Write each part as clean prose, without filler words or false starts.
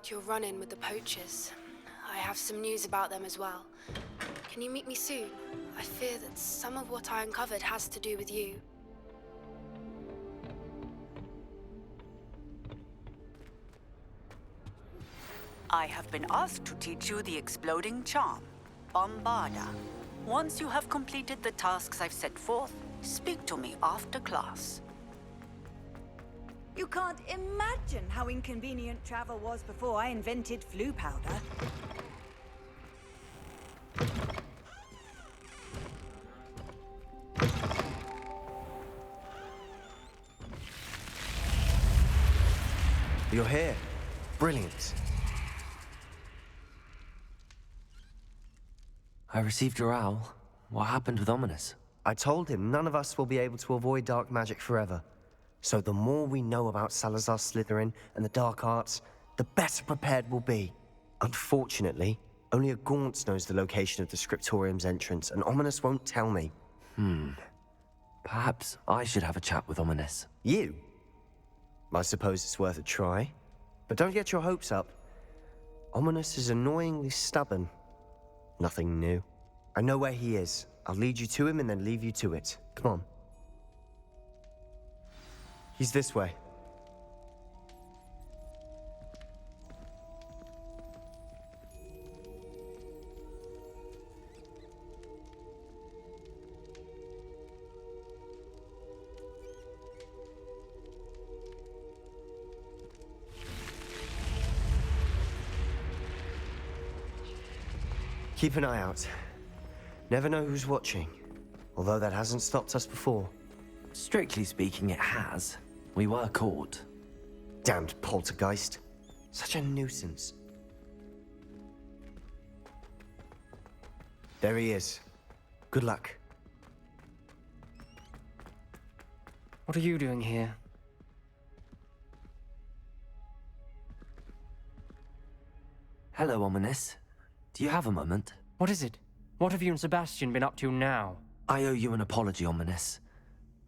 about your run-in with the poachers. I have some news about them as well. Can you meet me soon? I fear that some of what I uncovered has to do with you. I have been asked to teach you the exploding charm, Bombarda. Once you have completed the tasks I've set forth, speak to me after class. You can't imagine how inconvenient travel was before I invented flu powder. You're here. Brilliant. I received your owl. What happened with Ominous? I told him none of us will be able to avoid dark magic forever. So the more we know about Salazar Slytherin and the dark arts, the better prepared we'll be. Unfortunately, only a Gaunt knows the location of the Scriptorium's entrance, and Ominous won't tell me. Perhaps I should have a chat with Ominous. You? I suppose it's worth a try. But don't get your hopes up. Ominous is annoyingly stubborn. Nothing new. I know where he is. I'll lead you to him and then leave you to it. Come on. He's this way. Keep an eye out. Never know who's watching. Although that hasn't stopped us before. Strictly speaking, it has. We were caught. Damned poltergeist. Such a nuisance. There he is. Good luck. What are you doing here? Hello, Ominous. Do you have a moment? What is it? What have you and Sebastian been up to now? I owe you an apology, Ominous.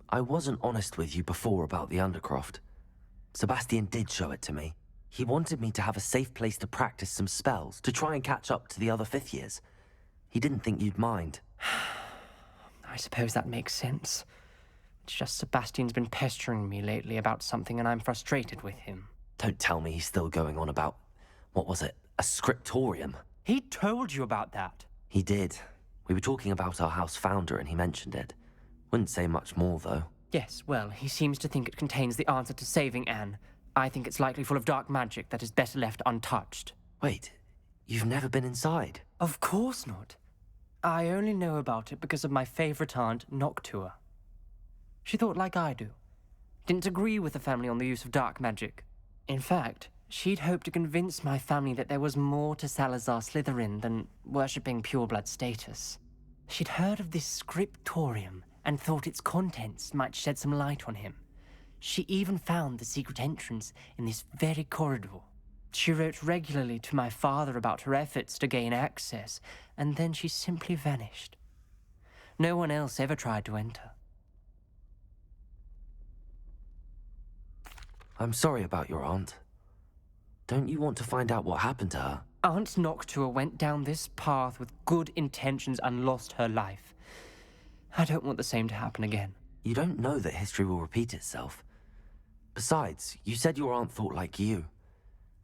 I wasn't honest with you before about the Undercroft. Sebastian did show it to me. He wanted me to have a safe place to practice some spells, to try and catch up to the other fifth years. He didn't think you'd mind. I suppose that makes sense. It's just Sebastian's been pestering me lately about something and I'm frustrated with him. Don't tell me he's still going on about, what was it, a scriptorium? He told you about that. He did. We were talking about our house founder and he mentioned it. Wouldn't say much more, though. Yes, well, he seems to think it contains the answer to saving Anne. I think it's likely full of dark magic that is better left untouched. Wait, you've never been inside? Of course not. I only know about it because of my favorite aunt, Noctua. She thought like I do. Didn't agree with the family on the use of dark magic. In fact, she'd hoped to convince my family that there was more to Salazar Slytherin than worshipping pureblood status. She'd heard of this scriptorium and thought its contents might shed some light on him. She even found the secret entrance in this very corridor. She wrote regularly to my father about her efforts to gain access, and then she simply vanished. No one else ever tried to enter. I'm sorry about your aunt. Don't you want to find out what happened to her? Aunt Noctua went down this path with good intentions and lost her life. I don't want the same to happen again. You don't know that history will repeat itself. Besides, you said your aunt thought like you.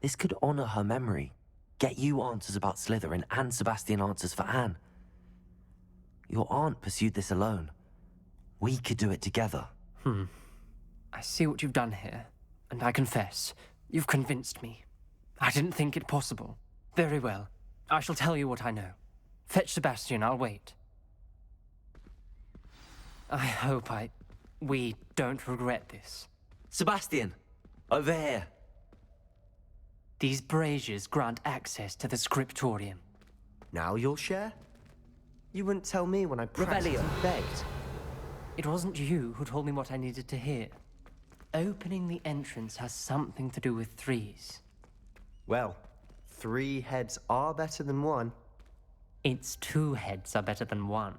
This could honor her memory, get you answers about Slytherin and Sebastian answers for Anne. Your aunt pursued this alone. We could do it together. I see what you've done here, and I confess, you've convinced me. I didn't think it possible. Very well. I shall tell you what I know. Fetch Sebastian, I'll wait. I hope we don't regret this. Sebastian! Over here! These braziers grant access to the scriptorium. Now you'll share? You wouldn't tell me when I practically begged. It wasn't you who told me what I needed to hear. Opening the entrance has something to do with threes. Well, 3 heads are better than 1. Its 2 heads are better than 1.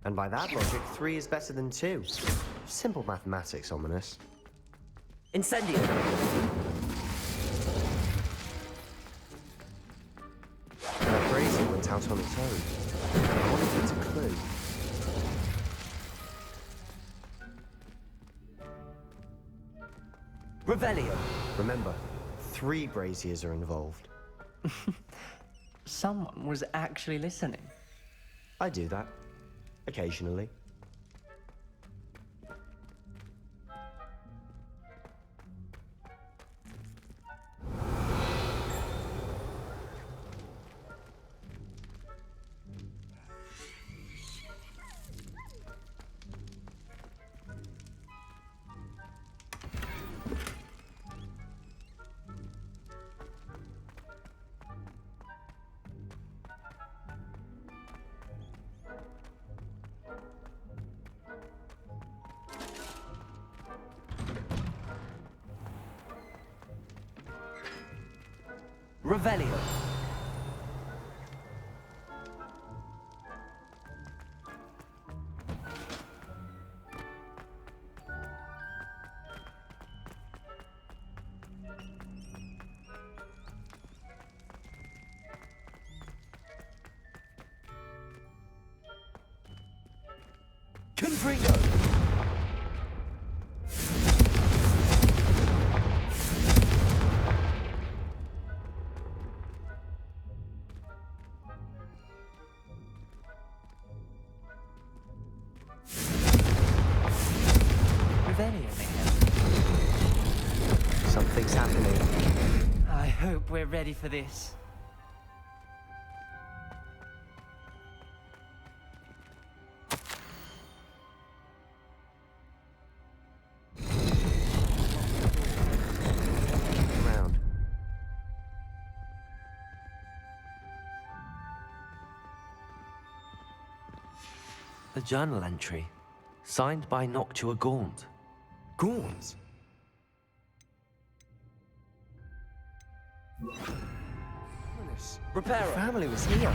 And by that logic, 3 is better than 2. Simple mathematics, Ominous. Incendio! out on its own. I wonder if it's a clue. Revelio! Remember, 3 braziers are involved. Someone was actually listening. I do that. Occasionally. Revelio! Confringo! Revelio, mayhem. Something's happening. I hope we're ready for this. Around. A journal entry, signed by Noctua Gaunt. Gaunt? Reparo! Family was here.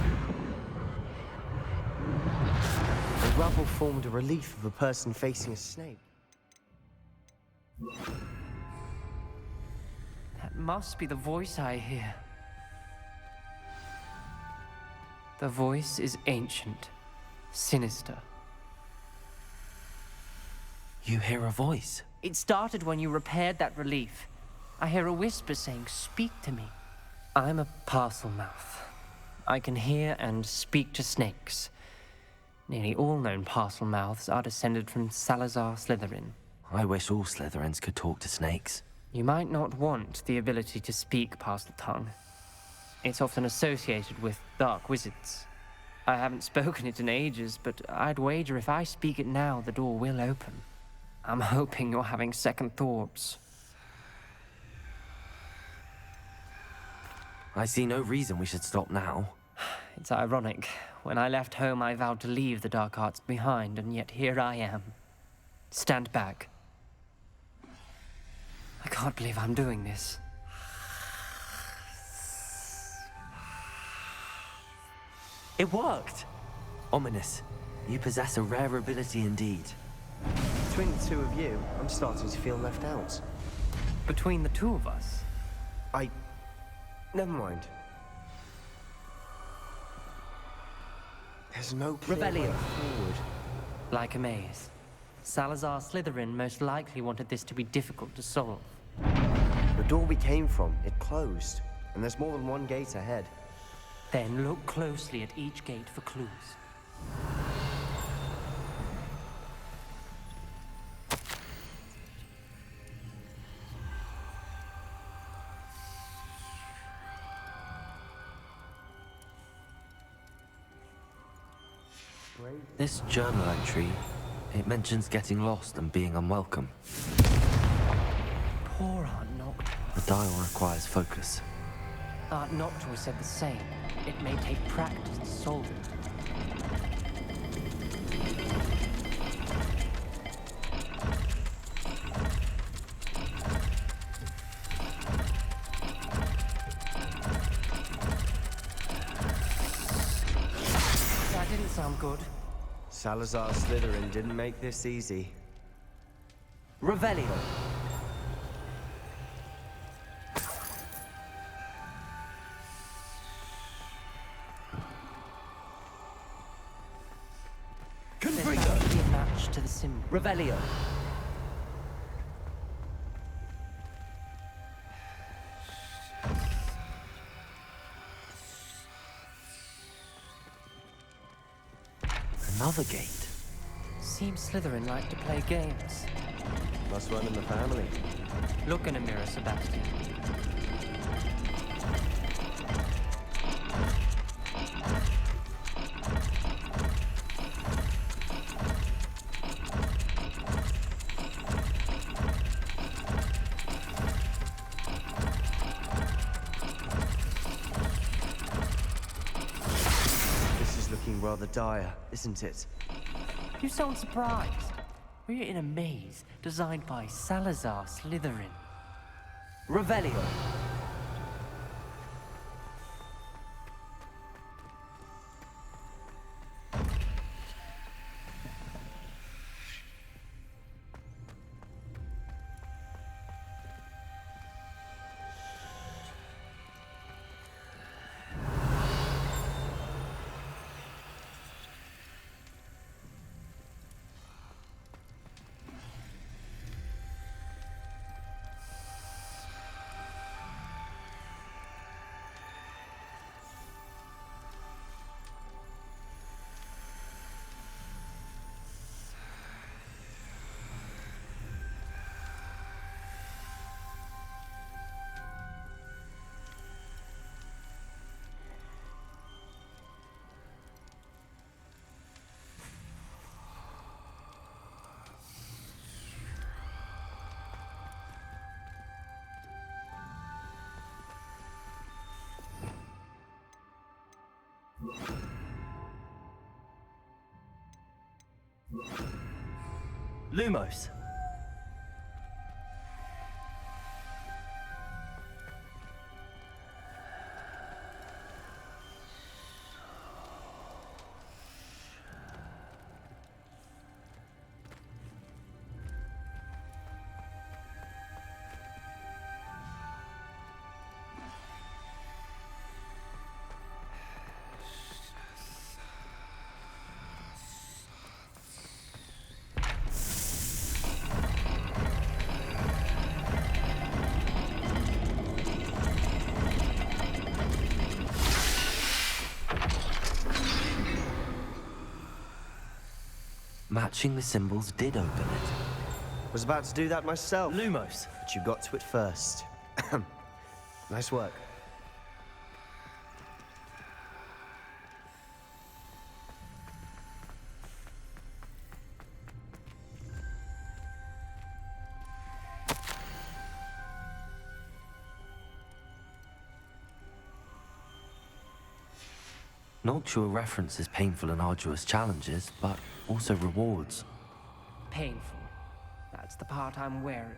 The rubble formed a relief of a person facing a snake. That must be the voice I hear. The voice is ancient, sinister. You hear a voice. It started when you repaired that relief. I hear a whisper saying, "Speak to me." I'm a parcel mouth. I can hear and speak to snakes. Nearly all known parcel mouths are descended from Salazar Slytherin. I wish all Slytherins could talk to snakes. You might not want the ability to speak parcel tongue. It's often associated with dark wizards. I haven't spoken it in ages, but I'd wager if I speak it now, the door will open. I'm hoping you're having second thoughts. I see no reason we should stop now. It's ironic. When I left home, I vowed to leave the dark arts behind, and yet here I am. Stand back. I can't believe I'm doing this. It worked! Ominous. You possess a rare ability indeed. Between the 2 of you, I'm starting to feel left out. Between the 2 of us, Never mind. There's no clear way Rebellion. forward. like a maze. Salazar Slytherin most likely wanted this to be difficult to solve. The door we came from, it closed. And there's more than one gate ahead. Then look closely at each gate for clues. This journal entry, it mentions getting lost and being unwelcome. Poor Aunt Noctua. The dial requires focus. Aunt Noctua said the same. It may take practice to solve it. That didn't sound good. Salazar Slytherin didn't make this easy. Revelio. match to the symbol. Revelio. Another gate. Seems Slytherin like to play games. Must run in the family. Look in a mirror, Sebastian. This is looking rather dire, isn't it? You sound surprised. We're in a maze designed by Salazar Slytherin. Revelio. Lumos. Matching the symbols did open it. Was about to do that myself. Lumos. But you got to it first. Nice work. Noctua references painful and arduous challenges, but also rewards. Painful. That's the part I'm wary of.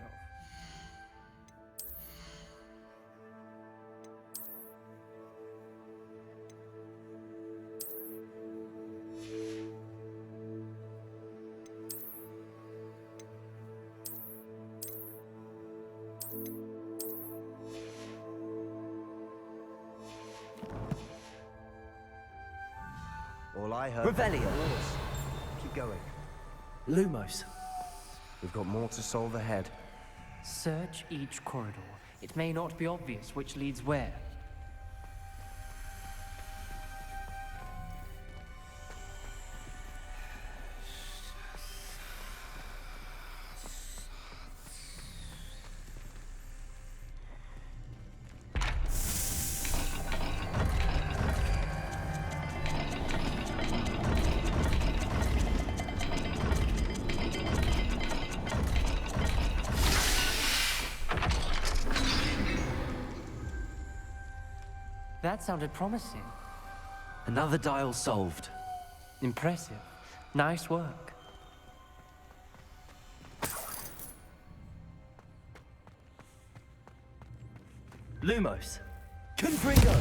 All I heard... Revelio. was, keep going. Lumos. We've got more to solve ahead. Search each corridor. It may not be obvious which leads where. That sounded promising. Another dial solved. Impressive. Nice work. Lumos. Confringo.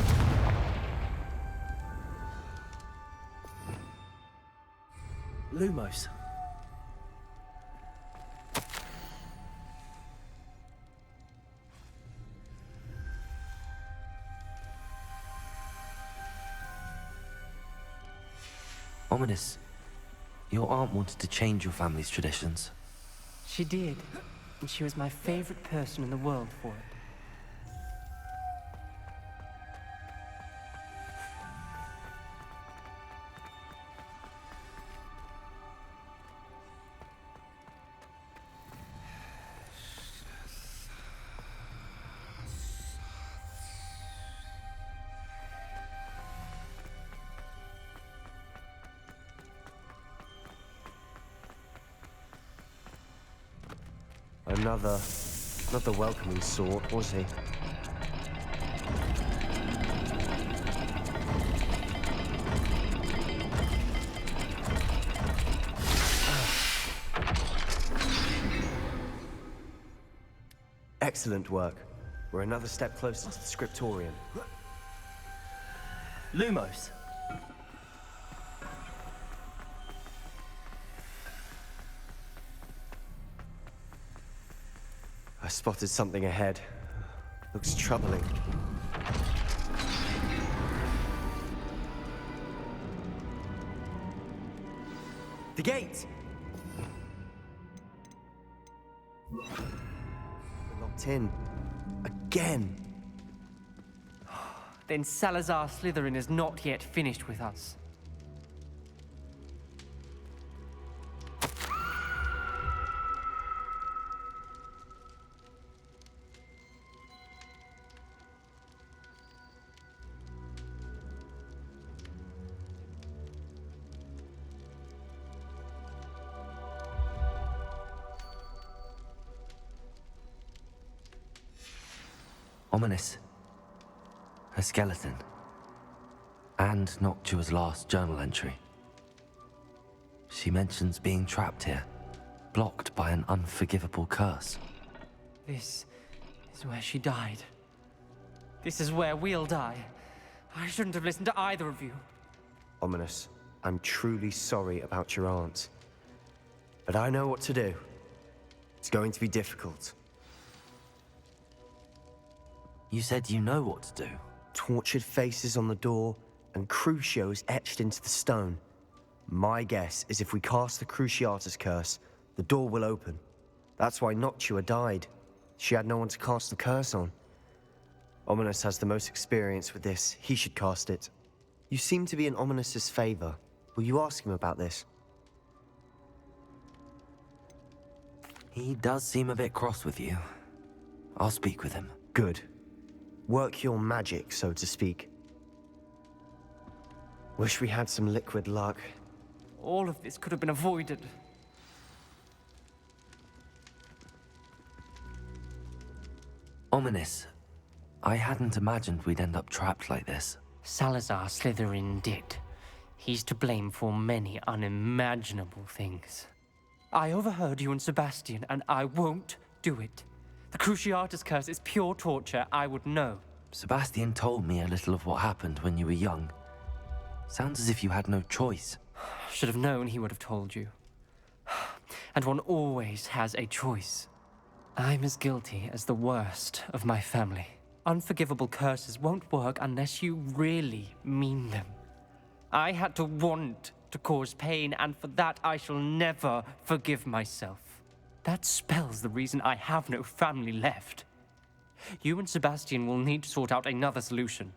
Lumos. Ominous. Your aunt wanted to change your family's traditions. She did, and she was my favorite person in the world for it. Not the welcoming sort, was he? Excellent work. We're another step closer to the scriptorium. Lumos. I spotted something ahead. Looks troubling. The gate! We're locked in. Again. Then Salazar Slytherin is not yet finished with us. Ominous. Her skeleton. And Noctua's last journal entry. She mentions being trapped here, blocked by an unforgivable curse. This is where she died. This is where we'll die. I shouldn't have listened to either of you. Ominous, I'm truly sorry about your aunt. But I know what to do. It's going to be difficult. You said you know what to do. Tortured faces on the door, and Crucios etched into the stone. My guess is if we cast the Cruciatus curse, the door will open. That's why Noctua died. She had no one to cast the curse on. Ominous has the most experience with this. He should cast it. You seem to be in Ominous's favor. Will you ask him about this? He does seem a bit cross with you. I'll speak with him. Good. Work your magic, so to speak. Wish we had some liquid luck. All of this could have been avoided. Ominous. I hadn't imagined we'd end up trapped like this. Salazar Slytherin did. He's to blame for many unimaginable things. I overheard you and Sebastian, and I won't do it. The Cruciatus curse is pure torture, I would know. Sebastian told me a little of what happened when you were young. Sounds as if you had no choice. Should have known he would have told you. And one always has a choice. I'm as guilty as the worst of my family. Unforgivable curses won't work unless you really mean them. I had to want to cause pain, and for that I shall never forgive myself. That spells the reason I have no family left. You and Sebastian will need to sort out another solution.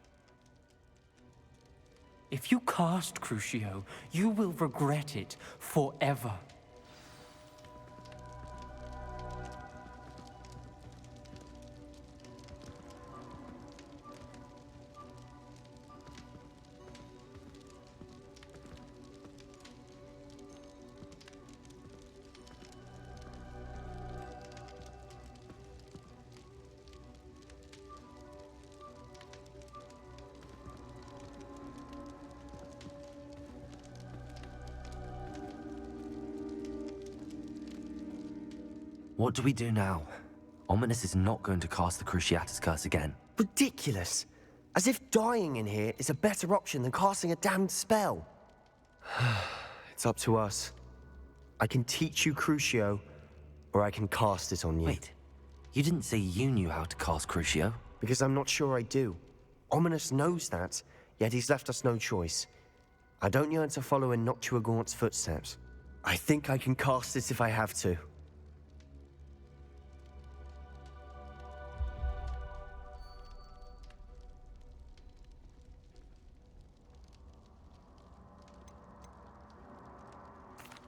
If you cast Crucio, you will regret it forever. What do we do now? Ominous is not going to cast the Cruciatus curse again. Ridiculous! As if dying in here is a better option than casting a damned spell. It's up to us. I can teach you Crucio, or I can cast it on you. Wait, you didn't say you knew how to cast Crucio? Because I'm not sure I do. Ominous knows that, yet he's left us no choice. I don't yearn to follow in Noctua Gaunt's footsteps. I think I can cast it if I have to.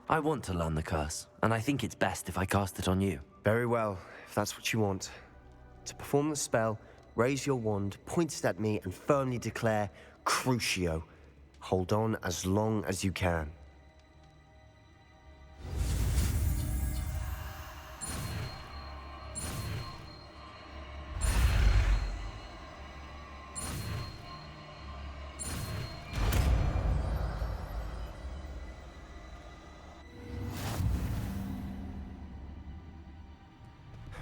I want to learn the curse, and I think it's best if I cast it on you. Very well, if that's what you want. To perform the spell, raise your wand, point it at me, and firmly declare Crucio. Hold on as long as you can.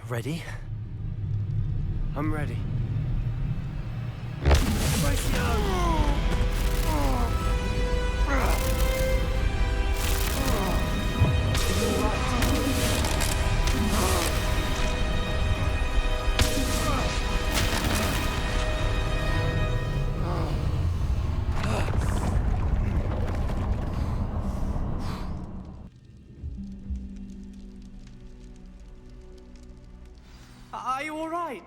Ready? I'm ready. Are you all right?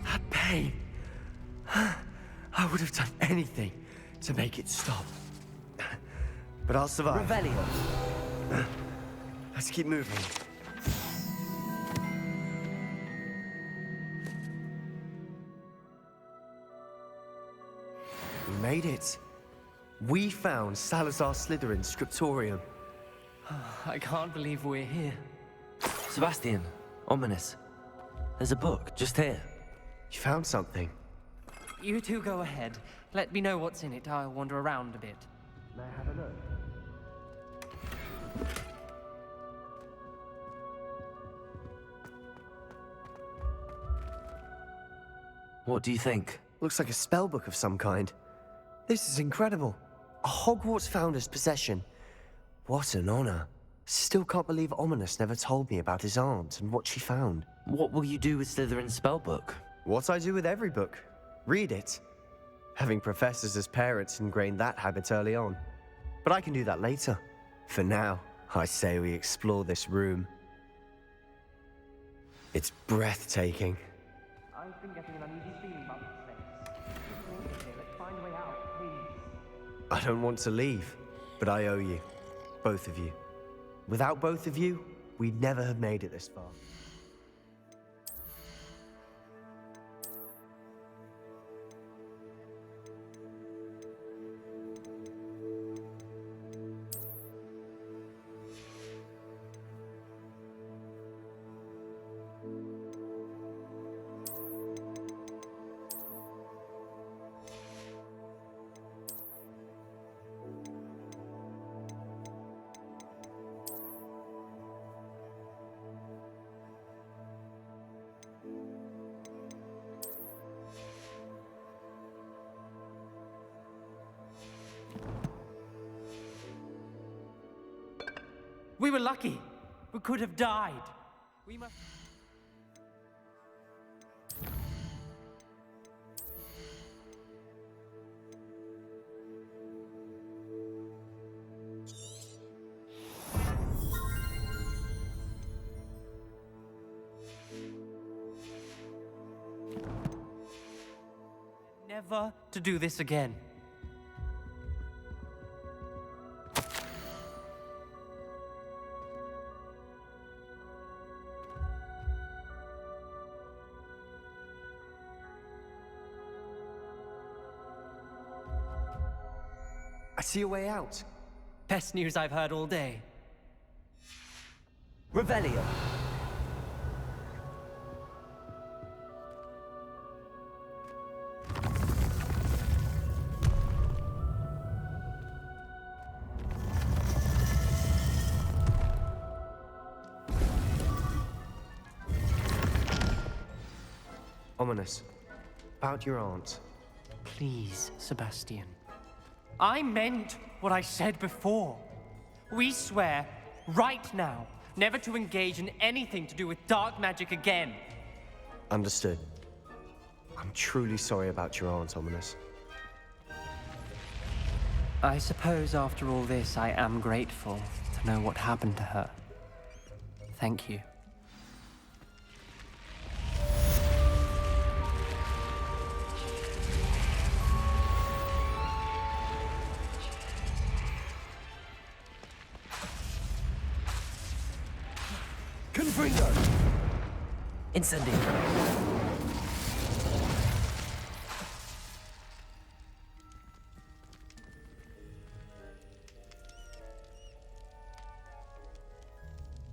That pain. I would have done anything to make it stop. But I'll survive. Revelio. Let's keep moving. We made it. We found Salazar Slytherin's scriptorium. I can't believe we're here. Sebastian, ominous. There's a book just here. You found something. You two go ahead. Let me know what's in it. I'll wander around a bit. May I have a look? What do you think? Looks like a spell book of some kind. This is incredible. A Hogwarts founder's possession. What an honor. Still can't believe Ominous never told me about his aunt and what she found. What will you do with Slytherin's spellbook? What I do with every book. Read it. Having professors as parents ingrained that habit early on. But I can do that later. For now, I say we explore this room. It's breathtaking. I've been getting an uneasy feeling about this place. Let's find a way out, please. I don't want to leave, but I owe you. Both of you. Without both of you, we'd never have made it this far. We were lucky. We could have died. We must... Never to do this again. I see a way out. Best news I've heard all day. Revelio. Ominous. About your aunt. Please, Sebastian. I meant what I said before. We swear, right now, never to engage in anything to do with dark magic again. Understood. I'm truly sorry about your aunt, Ominous. I suppose after all this, I am grateful to know what happened to her. Thank you. Confringo! Incendio.